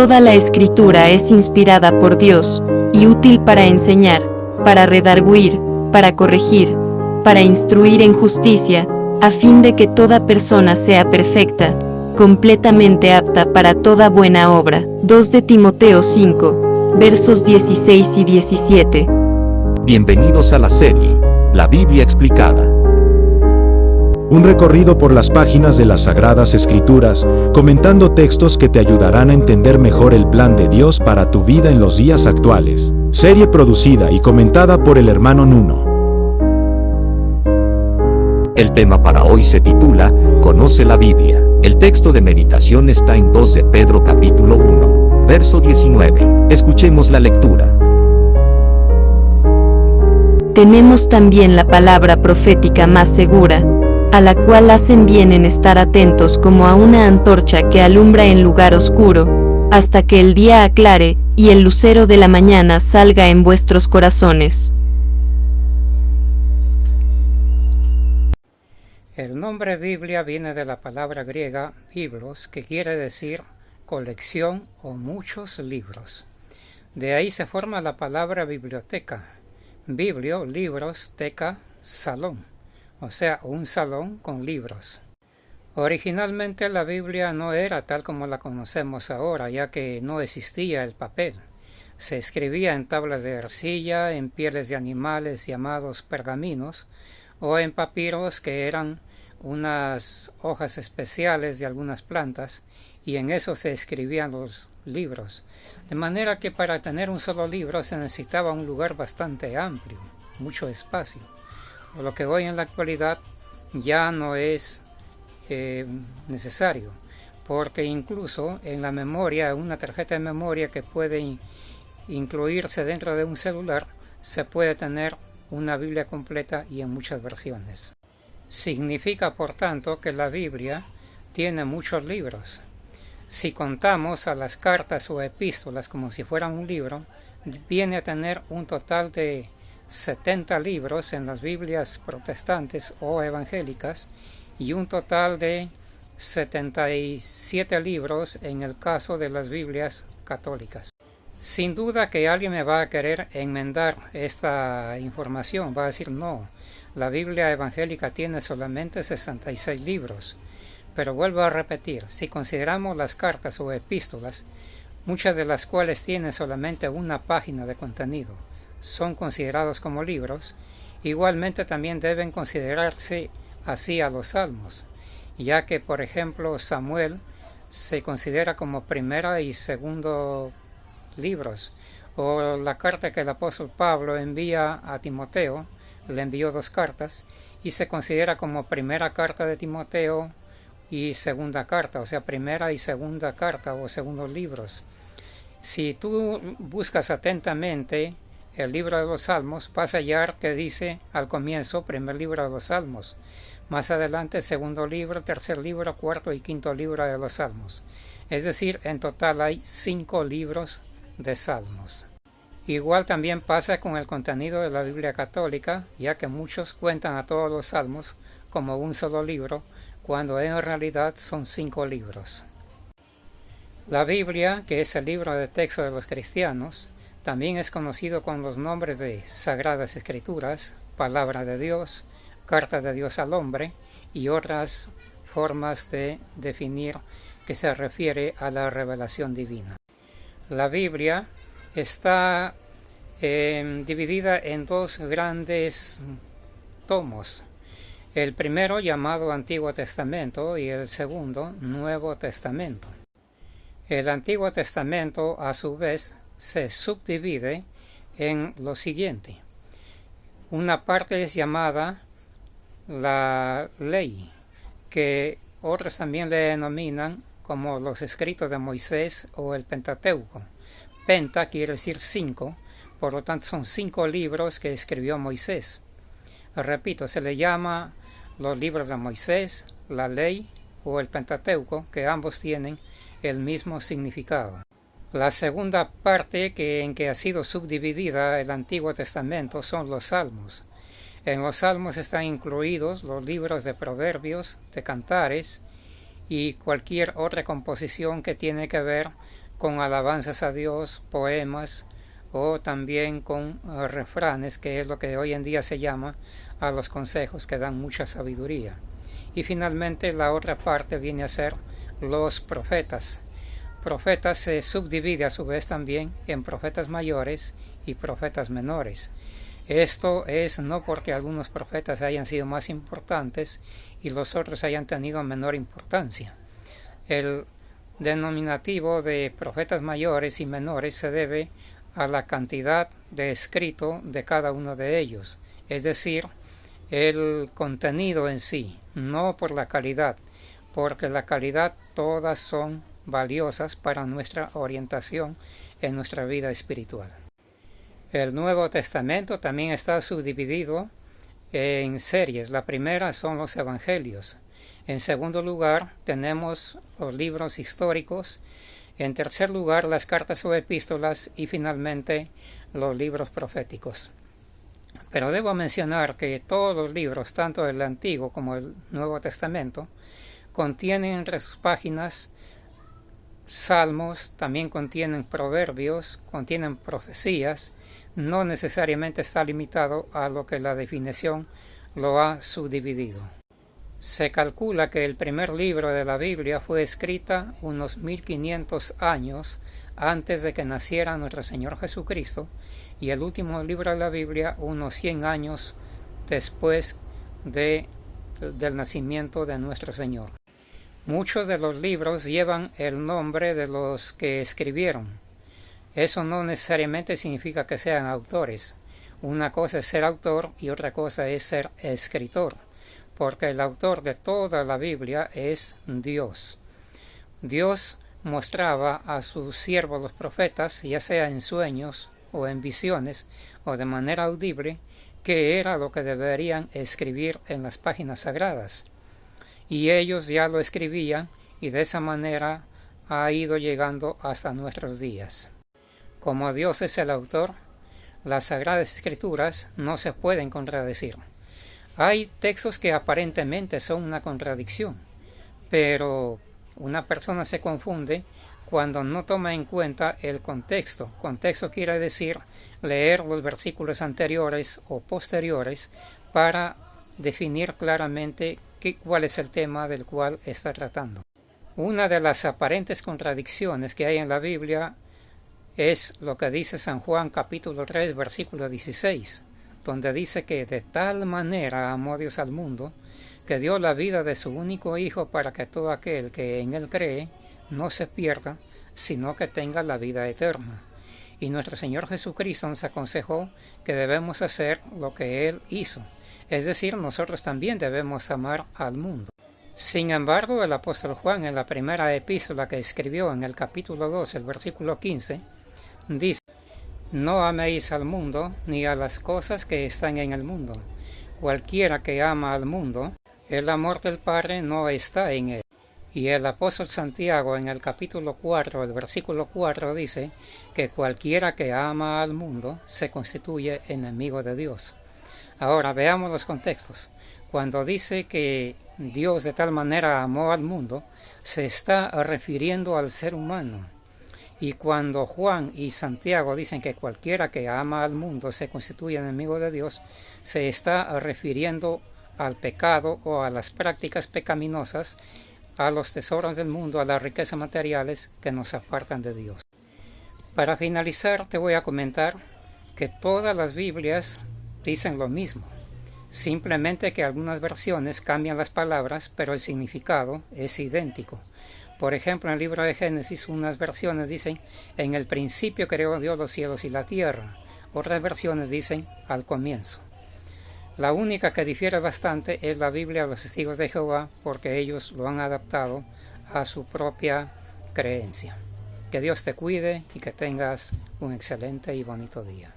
Toda la Escritura es inspirada por Dios, y útil para enseñar, para redarguir, para corregir, para instruir en justicia, a fin de que toda persona sea perfecta, completamente apta para toda buena obra. 2 de Timoteo 5, versos 16 y 17. Bienvenidos a la serie, La Biblia explicada. Un recorrido por las páginas de las Sagradas Escrituras, comentando textos que te ayudarán a entender mejor el plan de Dios para tu vida en los días actuales. Serie producida y comentada por el hermano Nuno. El tema para hoy se titula Conoce la Biblia. El texto de meditación está en 2 de Pedro capítulo 1, verso 19. Escuchemos la lectura. Tenemos también la palabra profética más segura, a la cual hacen bien en estar atentos como a una antorcha que alumbra en lugar oscuro, hasta que el día aclare, y el lucero de la mañana salga en vuestros corazones. El nombre Biblia viene de la palabra griega biblos, que quiere decir colección o muchos libros. De ahí se forma la palabra biblioteca. Biblio, libros, teca, salón, o sea, un salón con libros. Originalmente la Biblia no era tal como la conocemos ahora, ya que no existía el papel. Se escribía en tablas de arcilla, en pieles de animales llamados pergaminos, o en papiros que eran unas hojas especiales de algunas plantas, y en eso se escribían los libros. De manera que para tener un solo libro se necesitaba un lugar bastante amplio, mucho espacio. Lo que hoy en la actualidad ya no es necesario, porque incluso en la memoria, una tarjeta de memoria que puede incluirse dentro de un celular, se puede tener una Biblia completa y en muchas versiones. Significa, por tanto, que la Biblia tiene muchos libros. Si contamos a las cartas o epístolas como si fueran un libro, viene a tener un total de 70 libros en las Biblias protestantes o evangélicas y un total de 77 libros en el caso de las Biblias católicas. Sin duda que alguien me va a querer enmendar esta información, va a decir no, la Biblia evangélica tiene solamente 66 libros. Pero vuelvo a repetir, si consideramos las cartas o epístolas, muchas de las cuales tienen solamente una página de contenido, son considerados como libros, igualmente también deben considerarse así a los salmos, ya que por ejemplo Samuel se considera como primera y segundo libros, o la carta que el apóstol Pablo envía a Timoteo, le envió 2 cartas, y se considera como primera carta de Timoteo y segunda carta, o sea, primera y segunda carta o segundos libros. Si tú buscas atentamente el libro de los Salmos, vas a hallar que dice al comienzo, primer libro de los Salmos, más adelante segundo libro, tercer libro, cuarto y quinto libro de los Salmos. Es decir, en total hay 5 libros de Salmos. Igual también pasa con el contenido de la Biblia católica, ya que muchos cuentan a todos los Salmos como un solo libro, cuando en realidad son 5 libros. La Biblia, que es el libro de texto de los cristianos, también es conocido con los nombres de Sagradas Escrituras, Palabra de Dios, Carta de Dios al hombre y otras formas de definir que se refiere a la revelación divina. La Biblia está dividida en 2 grandes tomos. El primero llamado Antiguo Testamento y el segundo Nuevo Testamento. El Antiguo Testamento a su vez se subdivide en lo siguiente. Una parte es llamada la ley, que otros también le denominan como los escritos de Moisés o el Pentateuco. Penta quiere decir 5, por lo tanto son 5 libros que escribió Moisés. Repito, se le llama los libros de Moisés, la ley o el Pentateuco, que ambos tienen el mismo significado. La segunda parte en que ha sido subdividida el Antiguo Testamento son los Salmos. En los Salmos están incluidos los libros de Proverbios, de Cantares y cualquier otra composición que tiene que ver con alabanzas a Dios, poemas o también con refranes, que es lo que hoy en día se llama a los consejos que dan mucha sabiduría. Y finalmente la otra parte viene a ser los profetas. Profetas se subdivide a su vez también en profetas mayores y profetas menores. Esto es no porque algunos profetas hayan sido más importantes y los otros hayan tenido menor importancia. El denominativo de profetas mayores y menores se debe a la cantidad de escrito de cada uno de ellos, es decir, el contenido en sí, no por la calidad, porque la calidad todas son valiosas para nuestra orientación en nuestra vida espiritual. El Nuevo Testamento también está subdividido en series. La primera son los Evangelios. En segundo lugar tenemos los libros históricos. En tercer lugar las cartas o epístolas y finalmente los libros proféticos. Pero debo mencionar que todos los libros, tanto el Antiguo como el Nuevo Testamento, contienen entre sus páginas salmos, también contienen proverbios, contienen profecías. No necesariamente está limitado a lo que la definición lo ha subdividido. Se calcula que el primer libro de la Biblia fue escrita unos 1500 años antes de que naciera nuestro Señor Jesucristo y el último libro de la Biblia unos 100 años después del nacimiento de nuestro Señor. Muchos de los libros llevan el nombre de los que escribieron. Eso no necesariamente significa que sean autores. Una cosa es ser autor y otra cosa es ser escritor, porque el autor de toda la Biblia es Dios. Dios mostraba a sus siervos los profetas, ya sea en sueños o en visiones o de manera audible, qué era lo que deberían escribir en las páginas sagradas. Y ellos ya lo escribían y de esa manera ha ido llegando hasta nuestros días. Como Dios es el autor, las Sagradas Escrituras no se pueden contradecir. Hay textos que aparentemente son una contradicción, pero una persona se confunde cuando no toma en cuenta el contexto. Contexto quiere decir leer los versículos anteriores o posteriores para definir claramente cuál es el tema del cual está tratando. Una de las aparentes contradicciones que hay en la Biblia es lo que dice San Juan capítulo 3 versículo 16, donde dice que de tal manera amó Dios al mundo que dio la vida de su único Hijo para que todo aquel que en Él cree no se pierda, sino que tenga la vida eterna. Y nuestro Señor Jesucristo nos aconsejó que debemos hacer lo que Él hizo, es decir, nosotros también debemos amar al mundo. Sin embargo, el apóstol Juan en la primera epístola que escribió en el capítulo 2, el versículo 15, dice: no améis al mundo ni a las cosas que están en el mundo. Cualquiera que ama al mundo, el amor del Padre no está en él. Y el apóstol Santiago en el capítulo 4, el versículo 4 dice que cualquiera que ama al mundo se constituye enemigo de Dios. Ahora veamos los contextos. Cuando dice que Dios de tal manera amó al mundo, se está refiriendo al ser humano. Y cuando Juan y Santiago dicen que cualquiera que ama al mundo se constituye enemigo de Dios, se está refiriendo al pecado o a las prácticas pecaminosas, a los tesoros del mundo, a las riquezas materiales que nos apartan de Dios. Para finalizar, te voy a comentar que todas las Biblias dicen lo mismo. Simplemente que algunas versiones cambian las palabras, pero el significado es idéntico. Por ejemplo, en el libro de Génesis, unas versiones dicen: en el principio creó Dios los cielos y la tierra. Otras versiones dicen: al comienzo. La única que difiere bastante es la Biblia de los Testigos de Jehová, porque ellos lo han adaptado a su propia creencia. Que Dios te cuide y que tengas un excelente y bonito día.